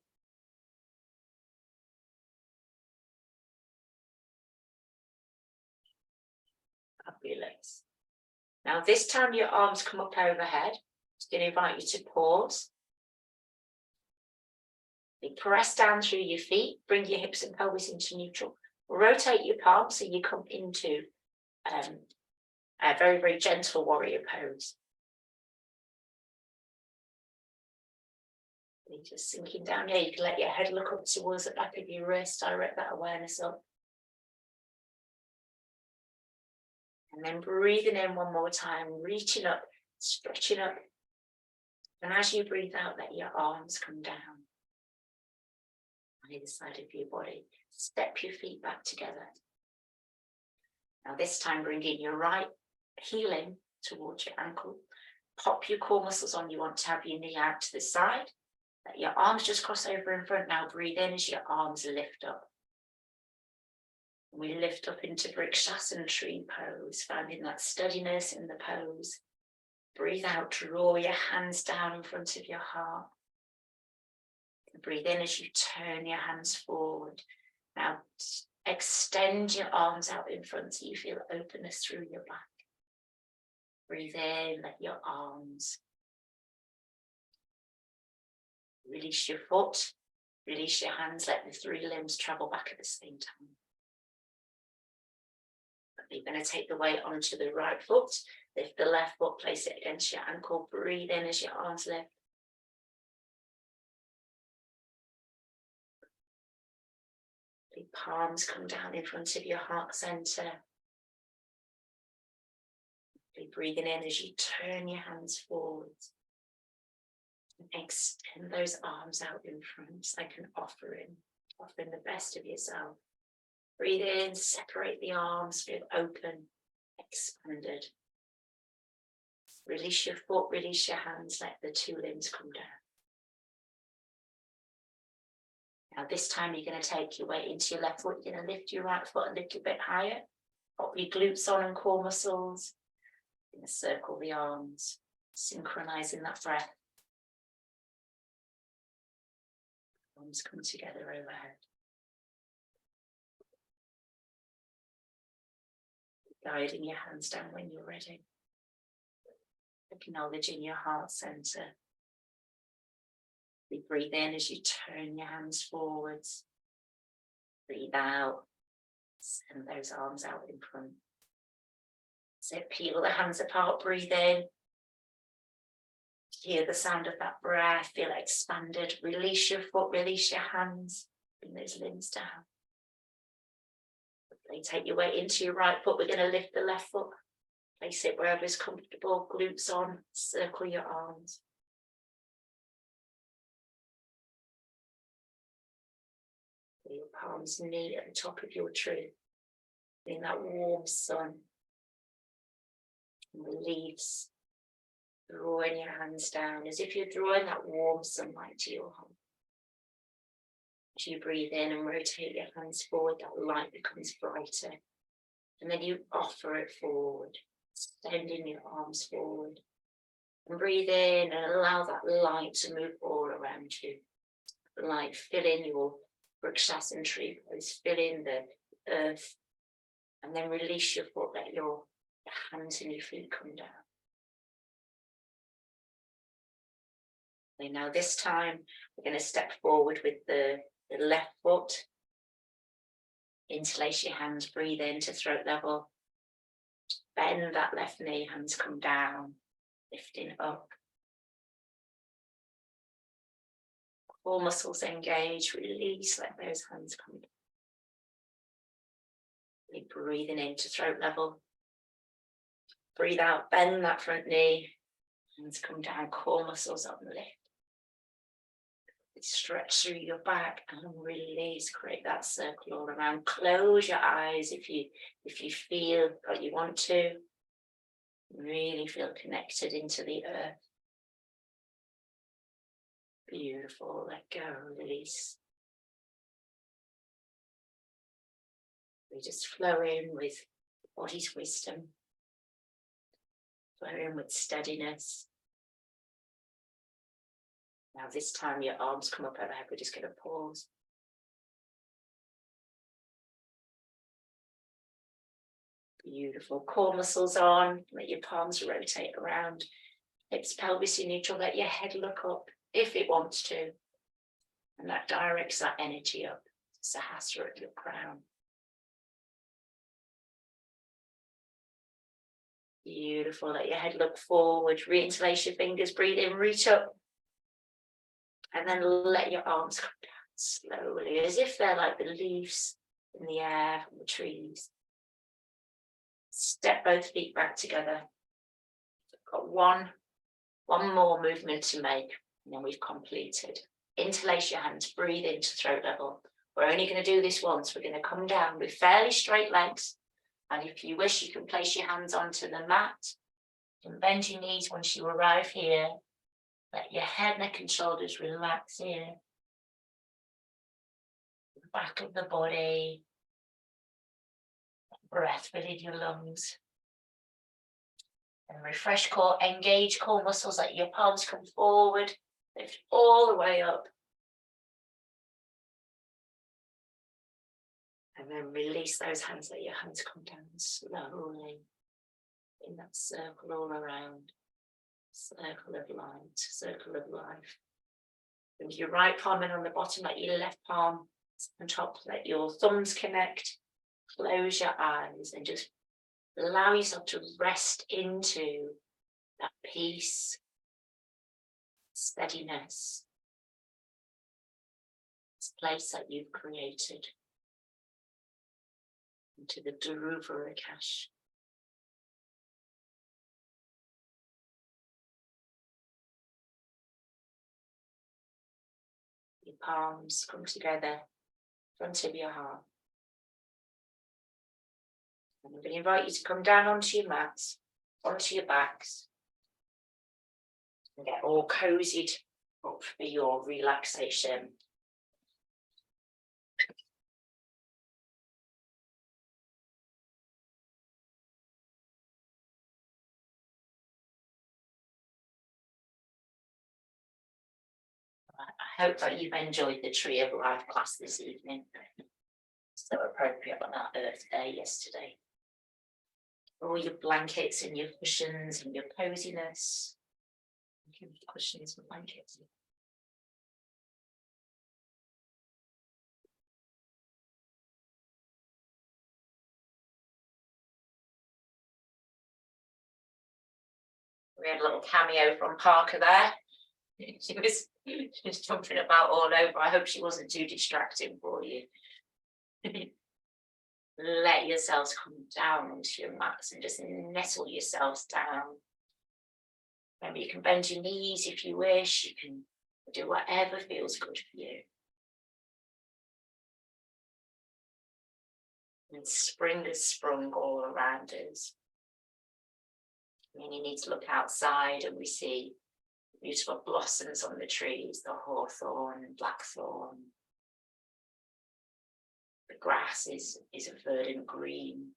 Fabulous. Now this time your arms come up overhead. It's going to invite you to pause. You press down through your feet, bring your hips and pelvis into neutral. Rotate your palms so you come into a very, very gentle warrior pose. You're just sinking down here. You can let your head look up towards the back of your wrist, direct that awareness up. And then breathing in one more time, reaching up, stretching up. And as you breathe out, let your arms come down on either side of your body. Step your feet back together. Now this time bring in your right heel in towards your ankle. Pop your core muscles on. You want to have your knee out to the side. Let your arms just cross over in front. Now breathe in as your arms lift up. We lift up into Vrikshasana tree pose, finding that steadiness in the pose. Breathe out, draw your hands down in front of your heart. Breathe in as you turn your hands forward. Now extend your arms out in front so you feel openness through your back. Breathe in, let your arms. Release your foot, release your hands, let the three limbs travel back at the same time. You're going to take the weight onto the right foot, lift the left foot, place it against your ankle, breathe in as your arms lift. The palms come down in front of your heart center. Be breathing in as you turn your hands forwards. And extend those arms out in front like an offering the best of yourself. Breathe in, separate the arms, feel open, expanded. Release your foot, release your hands, let the two limbs come down. Now this time you're going to take your weight into your left foot. You're going to lift your right foot a little bit higher. Pop your glutes on and core muscles. You're going to circle the arms, synchronizing that breath. Arms come together overhead. Guiding your hands down when you're ready. Acknowledging your heart center. You breathe in as you turn your hands forwards. Breathe out. Send those arms out in front. So peel the hands apart, breathe in. Hear the sound of that breath, feel it expanded. Release your foot, release your hands. Bring those limbs down. Then take your weight into your right foot. We're going to lift the left foot. Place it wherever is comfortable. Glutes on, circle your arms. Your palms knee at the top of your tree. In that warm sun. And the leaves. Drawing your hands down as if you're drawing that warm sunlight to your home. As you breathe in and rotate your hands forward, that light becomes brighter. And then you offer it forward, extending your arms forward. And breathe in and allow that light to move all around you. The light fill in your Vrikshasana tree pose, fill in the earth. And then release your foot, let your hands and your feet come down. Okay, now this time we're going to step forward with the left foot. Interlace your hands, breathe into throat level. Bend that left knee, hands come down, lifting up. Core muscles engage, release, let those hands come down. Keep breathing into throat level. Breathe out, bend that front knee, hands come down, core muscles up and lift. Stretch through your back and release, create that circle all around. Close your eyes if you feel like you want to. Really feel connected into the earth. Beautiful, let go, release. We just flow in with the body's wisdom. Flow in with steadiness. Now this time your arms come up overhead, we're just going to pause. Beautiful, core muscles on, let your palms rotate around. Hips, pelvis in neutral, let your head look up if it wants to. And that directs that energy up, Sahasrara at your crown. Beautiful, let your head look forward, reinterlace your fingers, breathe in, reach up. And then let your arms come down slowly, as if they're like the leaves in the air from the trees. Step both feet back together. We've got one more movement to make, and then we've completed. Interlace your hands, breathe into throat level. We're only going to do this once. We're going to come down with fairly straight legs. And if you wish, you can place your hands onto the mat. You can bend your knees once you arrive here. Let your head, neck and shoulders relax here. The back of the body. Breath within your lungs. And refresh core, engage core muscles, let your palms come forward. Lift all the way up. And then release those hands, let your hands come down slowly. In that circle all around. Circle of light, circle of life. With your right palm in on the bottom, let your left palm on top, let your thumbs connect. Close your eyes and just allow yourself to rest into that peace, steadiness, this place that you've created, into the Dhruva Akash. Your palms come together, front of your heart. And I'm going to invite you to come down onto your mats, onto your backs, and get all cozied up for your relaxation. I hope that you've enjoyed the Tree of Life class this evening. So appropriate on our Earth Day yesterday. All your blankets and your cushions and your coziness. Cushions and blankets. We had a little cameo from Parker there. She was jumping about all over. I hope she wasn't too distracting for you. Let yourselves come down onto your mats and just nestle yourselves down. Remember, you can bend your knees if you wish. You can do whatever feels good for you. And spring has sprung all around us. I mean, you need to look outside and we see beautiful blossoms on the trees, the hawthorn and blackthorn. The grass is a verdant green.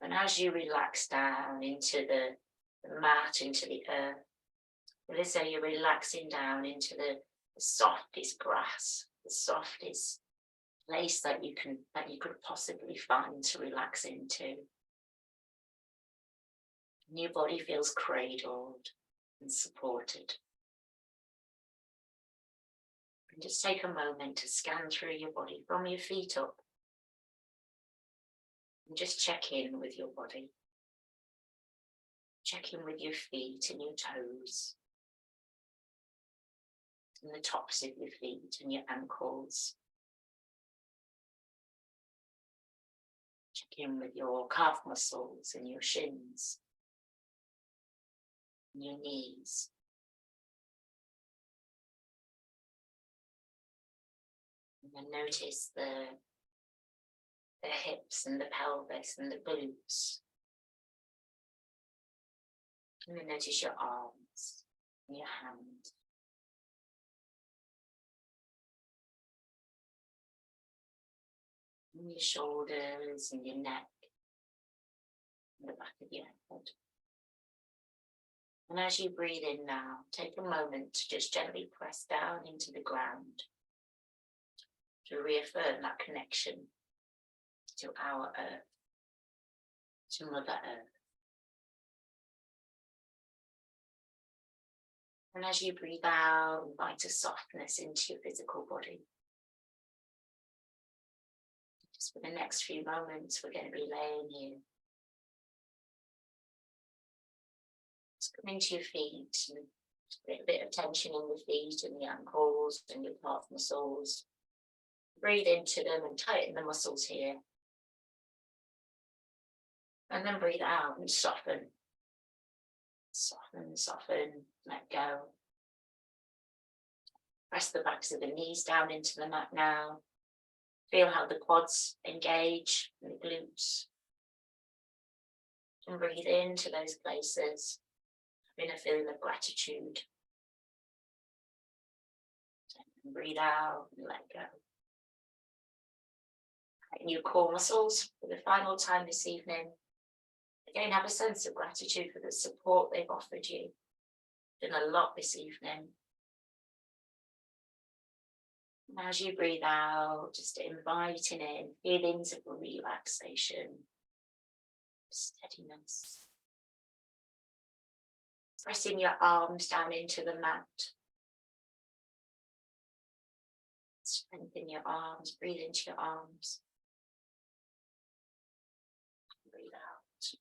And as you relax down into the mat, into the earth, it is as though you're relaxing down into the softest grass, the softest place that you could possibly find to relax into. And your body feels cradled and supported. And just take a moment to scan through your body from your feet up. And just check in with your body. Check in with your feet and your toes. And the tops of your feet and your ankles. Check in with your calf muscles and your shins. And your knees. And then notice the hips and the pelvis and the glutes. And then notice your arms and your hands. And your shoulders and your neck. And the back of your head. And as you breathe in now, take a moment to just gently press down into the ground to reaffirm that connection to our earth, to Mother Earth. And as you breathe out, invite a softness into your physical body. Just for the next few moments, we're going to be laying here. Just come into your feet and get a bit of tension in the feet and the ankles and your calf muscles. Breathe into them and tighten the muscles here. And then breathe out and soften. Soften, soften, let go. Press the backs of the knees down into the mat now. Feel how the quads engage and the glutes. And breathe into those places. In a feeling of gratitude. And breathe out and let go. Tighten your core muscles for the final time this evening. Again, have a sense of gratitude for the support they've offered you. Done a lot this evening. And as you breathe out, just inviting in feelings of relaxation, steadiness. Pressing your arms down into the mat. Strengthen your arms, breathe into your arms. Breathe out.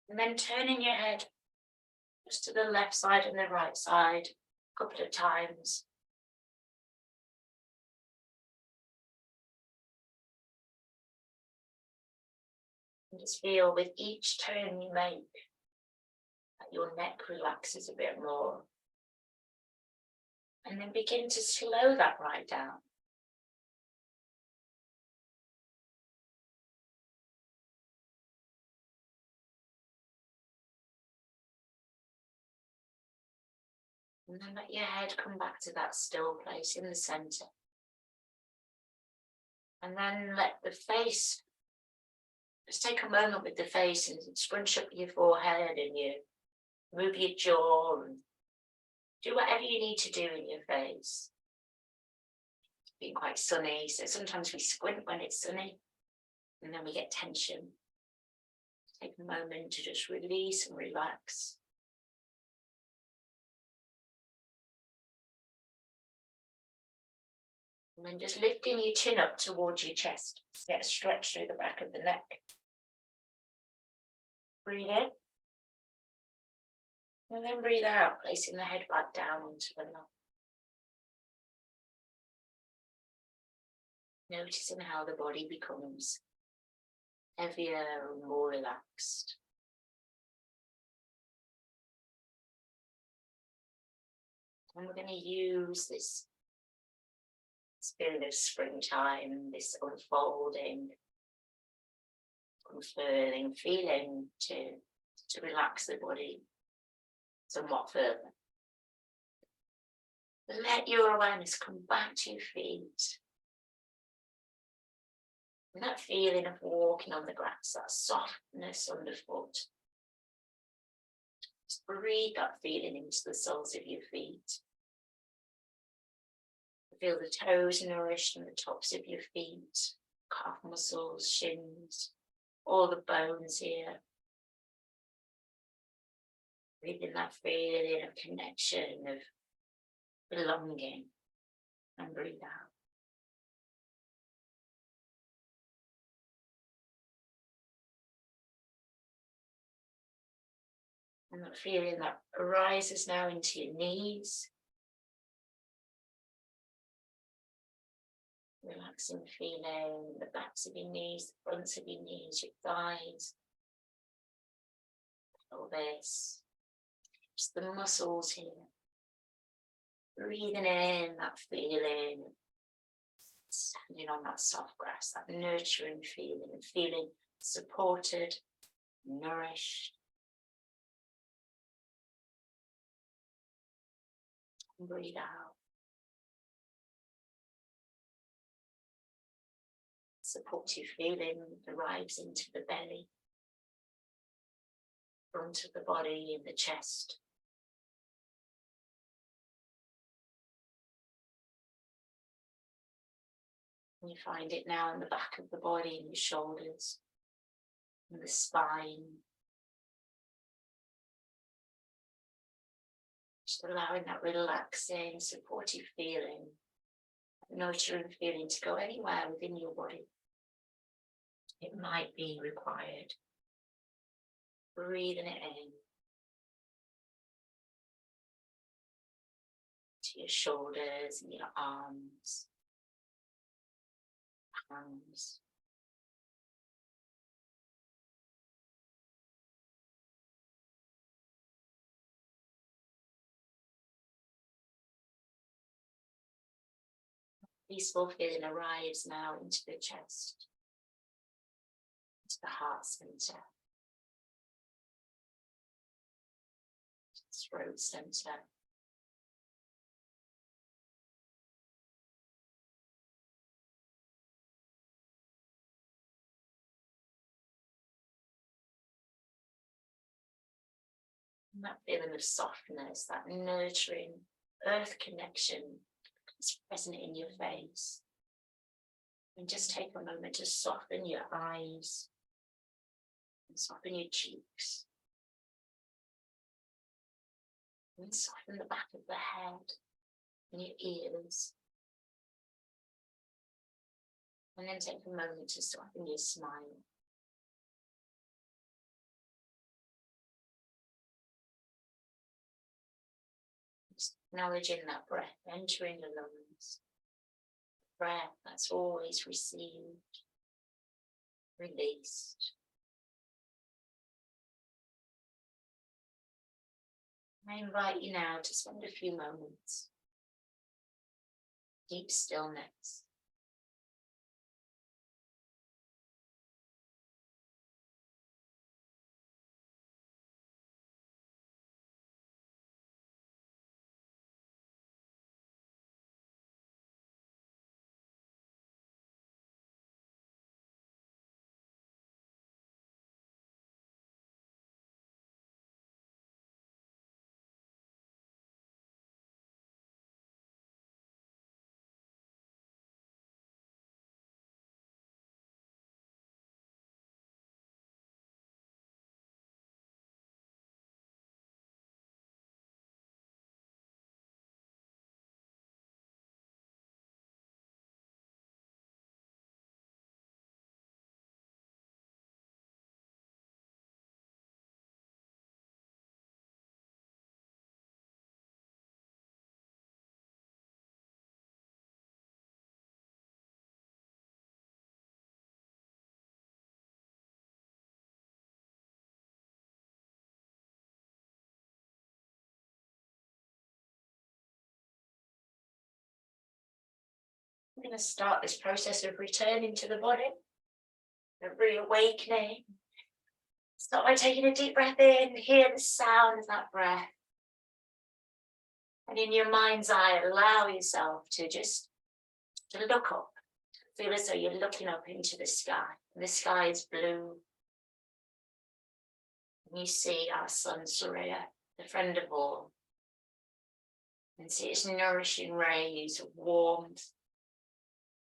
And then turning your head just to the left side and the right side a couple of times. And just feel with each turn you make that your neck relaxes a bit more. And then begin to slow that right down. And then let your head come back to that still place in the center. And then let the face, just take a moment with the face and scrunch up your forehead and your Move your jaw and do whatever you need to do in your face. It's been quite sunny, so sometimes we squint when it's sunny and then we get tension. Take a moment to just release and relax. And then just lifting your chin up towards your chest. Get a stretch through the back of the neck. Breathe in. And then breathe out, placing the head back down into the lap. Noticing how the body becomes heavier and more relaxed. And we're going to use this feeling of springtime, this unfolding, unfurling feeling to relax the body somewhat further. Let your awareness come back to your feet. And that feeling of walking on the grass, that softness underfoot. Just breathe that feeling into the soles of your feet. Feel the toes nourished and the tops of your feet, calf muscles, shins, all the bones here. Breathing that feeling of connection, of belonging, and breathe out. And that feeling that arises now into your knees. Relaxing feeling, the backs of your knees, the fronts of your knees, your thighs, pelvis, just the muscles here. Breathing in that feeling, standing on that soft grass, that nurturing feeling, feeling supported, nourished. And breathe out. Supportive feeling arrives into the belly, front of the body, and the chest. And you find it now in the back of the body, in your shoulders, in the spine. Just allowing that relaxing, supportive feeling, nurturing feeling to go anywhere within your body it might be required. Breathing it in to your shoulders and your arms, hands. Peaceful feeling arrives now into the chest, into the heart center, throat center. And that feeling of softness, that nurturing earth connection is present in your face. And just take a moment to soften your eyes and soften your cheeks. And soften the back of the head and your ears. And then take a moment to soften your smile. Just acknowledging that breath entering the lungs. Breath that's always received, released. I invite you now to spend a few moments, deep stillness. I'm going to start this process of returning to the body, of reawakening. Start by taking a deep breath in, hear the sound of that breath. And in your mind's eye, allow yourself to just to look up. Feel as though you're looking up into the sky. And the sky is blue. And you see our sun, Surya, the friend of all. And see its nourishing rays of warmth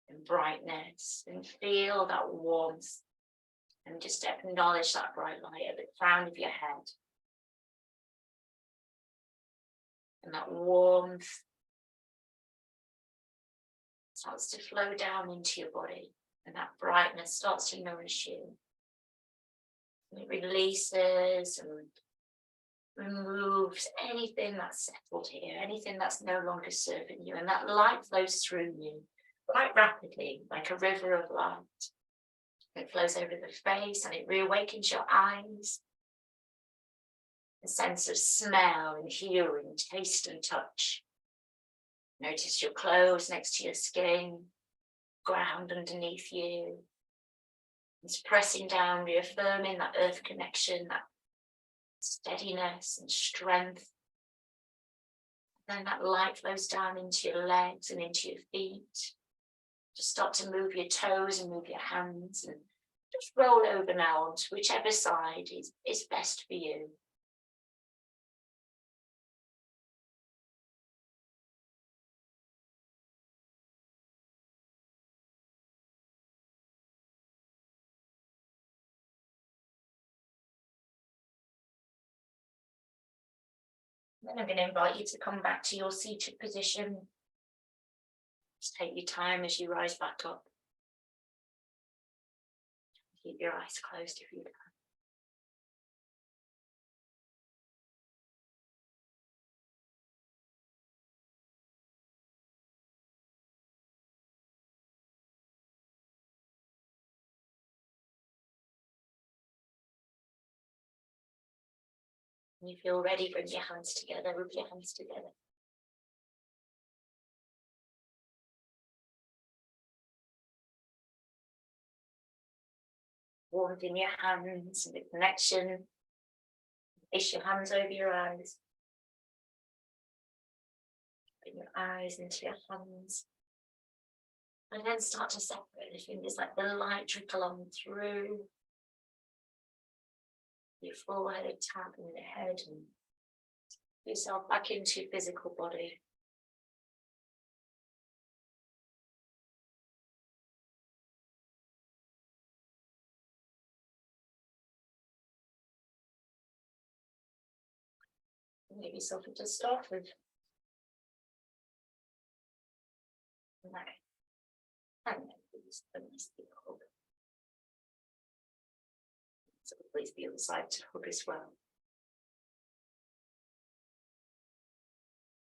and brightness. And feel that warmth. And just acknowledge that bright light at the crown of your head. And that warmth starts to flow down into your body. And that brightness starts to nourish you. And it releases and removes anything that's settled here, anything that's no longer serving you. And that light flows through you quite rapidly, like a river of light. It flows over the face and it reawakens your eyes. A sense of smell and hearing, taste and touch. Notice your clothes next to your skin, ground underneath you. It's pressing down, reaffirming that earth connection, that steadiness and strength. Then that light flows down into your legs and into your feet. Just start to move your toes and move your hands and just roll over now onto whichever side is best for you. Then I'm going to invite you to come back to your seated position. Just take your time as you rise back up. Keep your eyes closed if you can. When you feel ready, bring your hands together, rub your hands together. Warmth in your hands and the connection. Place your hands over your eyes. Bring your eyes into your hands. And then start to separate the fingers, like the light trickle on through your forehead, tapping the head, and yourself back into your physical body. And give yourself a to start with. Okay. And then please hug. So please the other side to hug as well.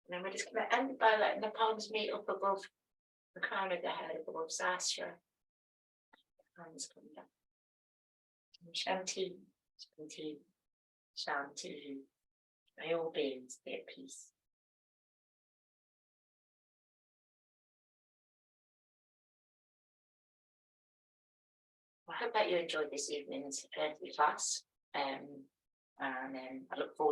And then we're just going to end by letting the palms meet up above the crown of the head, above Sastra. Hands come down. Shanti, Shanti, Shanti. May all beings be at peace. I hope that you enjoyed this evening's class. And I look forward